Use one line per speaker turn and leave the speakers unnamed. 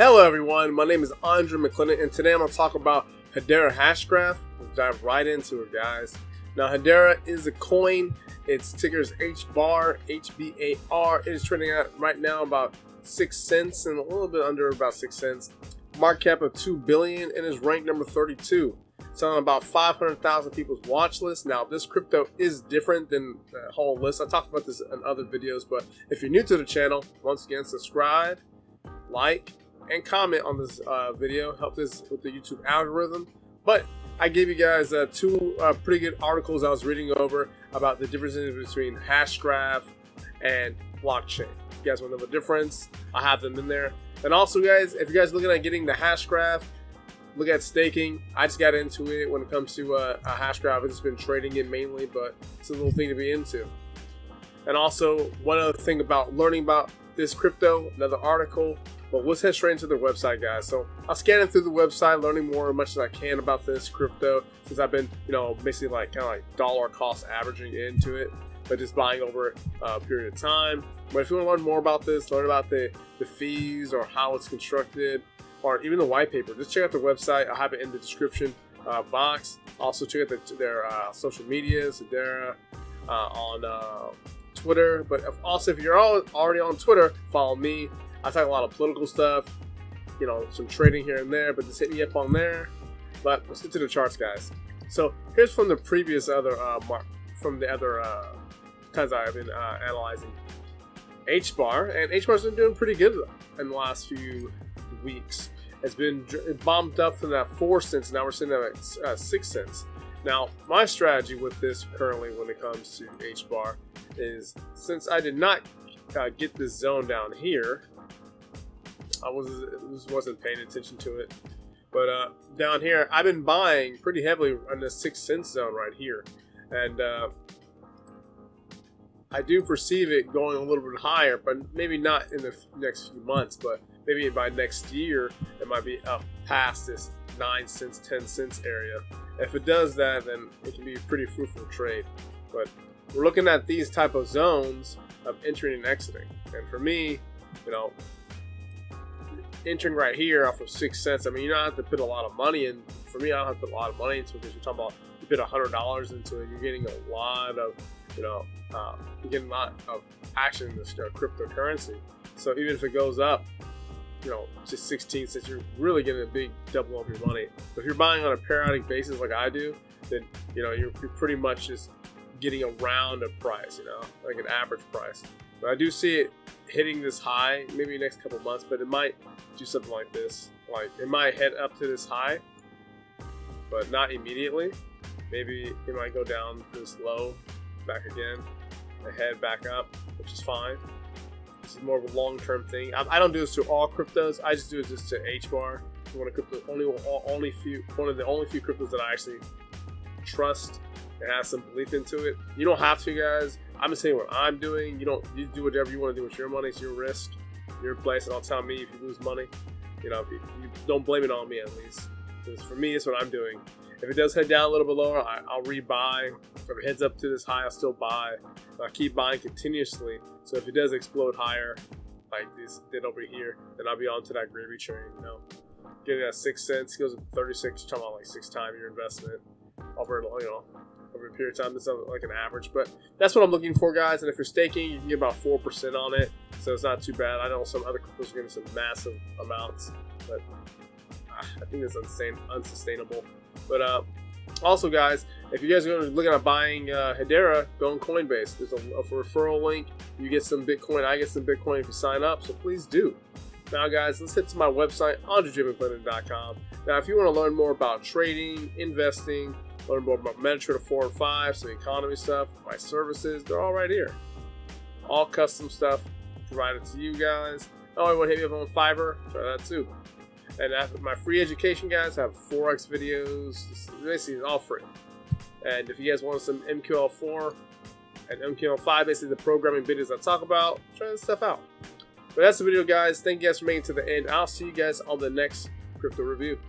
Hello everyone, my name is Andre McClendon, and today I'm going to talk about Hedera hashgraph. Let's dive right into it, guys. Now, Hedera is a coin. Its ticker is HBAR, HBAR. It is trading at right now about 6 cents and a little bit under about 6 cents. Market cap of 2 billion and is ranked number 32. It's on about 500,000 people's watch list. Now, this crypto is different than the whole list. I talked about this in other videos, but if you're new to the channel, once again, subscribe, like, and comment on this video. Help this with the YouTube algorithm. But I gave you guys two pretty good articles I was reading over about the differences between hashgraph and blockchain. If you guys want to know the difference, I have them in there. And also, guys, if you guys are looking at getting the hashgraph, look at staking. I just got into it when it comes to a hashgraph. I've just been trading it mainly, but it's a little thing to be into. And also, one other thing about learning about this crypto, another article. But let's head straight into the website, guys. So I'm scanning through the website, learning more as much as I can about this crypto, since I've been, basically kind of like dollar cost averaging into it, but just buying over a period of time. But if you want to learn more about this, learn about the fees or how it's constructed, or even the white paper, just check out the website. I'll have it in the description box. Also check out their social medias, Hedera on Twitter. But also, if you're already on Twitter, follow me. I talk a lot of political stuff, some trading here and there, but just hit me up on there. But let's get to the charts, guys. So here's from the previous other times I've been analyzing HBAR, and HBAR's been doing pretty good in the last few weeks. It bombed up from that 4 cents. Now we're sitting at 6 cents. Now my strategy with this currently, when it comes to HBAR, is since I did not get this zone down here. I wasn't paying attention to it, but down here I've been buying pretty heavily in the 6 cent zone right here, and I do perceive it going a little bit higher, but maybe not in the next few months, but maybe by next year it might be up past this 9 cents, 10 cents area. If it does that, then it can be a pretty fruitful trade. But we're looking at these type of zones of entering and exiting, and for me, entering right here off of 6 cents. I mean, you don't have to put a lot of money in. For me, I don't have to put a lot of money into it, because you're talking about, you put $100 into it, you're getting a lot of, you're getting a lot of action in this cryptocurrency. So even if it goes up, to 16 cents, you're really getting a big double of your money. But if you're buying on a periodic basis like I do, then you're pretty much just getting around a price, like an average price. But I do see it hitting this high maybe next couple months, but it might do something like this. Like, it might head up to this high, but not immediately. Maybe it might go down to this low, back again, and head back up, which is fine. This is more of a long-term thing. I don't do this to all cryptos. I just do it just to HBAR. One of the only few cryptos that I actually trust and have some belief into it. You don't have to, guys. I'm just saying what I'm doing. You do whatever you want to do with your money. It's your risk, your place, and don't tell me if you lose money. If you don't blame it on me, at least. Because for me, it's what I'm doing. If it does head down a little bit lower, I'll rebuy. If it heads up to this high, I'll still buy. I'll keep buying continuously. So if it does explode higher, like this did over here, then I'll be on to that gravy train. Getting at 6 cents, goes to 36. You're talking about like 6 times your investment over a period of time. It's like an average, but that's what I'm looking for, guys. And if you're staking, you can get about 4% on it, so it's not too bad. I know some other cryptos are getting some massive amounts, but I think it's unsustainable. But also, guys, if you guys are going to be looking at buying Hedera, go on Coinbase. There's a referral link. You get some Bitcoin. I get some Bitcoin if you sign up, so please do. Now, guys, let's head to my website, andrejmclendon.com. Now, if you want to learn more about trading, investing, learn more about MetaTrader 4 and 5, some economy stuff, my services, they're all right here. All custom stuff provided to you guys. Oh, you want to hit me up on Fiverr? Try that too. And after my free education, guys, I have Forex videos. Basically, it's all free. And if you guys want some MQL4 and MQL5, basically the programming videos I talk about, try this stuff out. But that's the video, guys. Thank you guys for making it to the end. I'll see you guys on the next crypto review.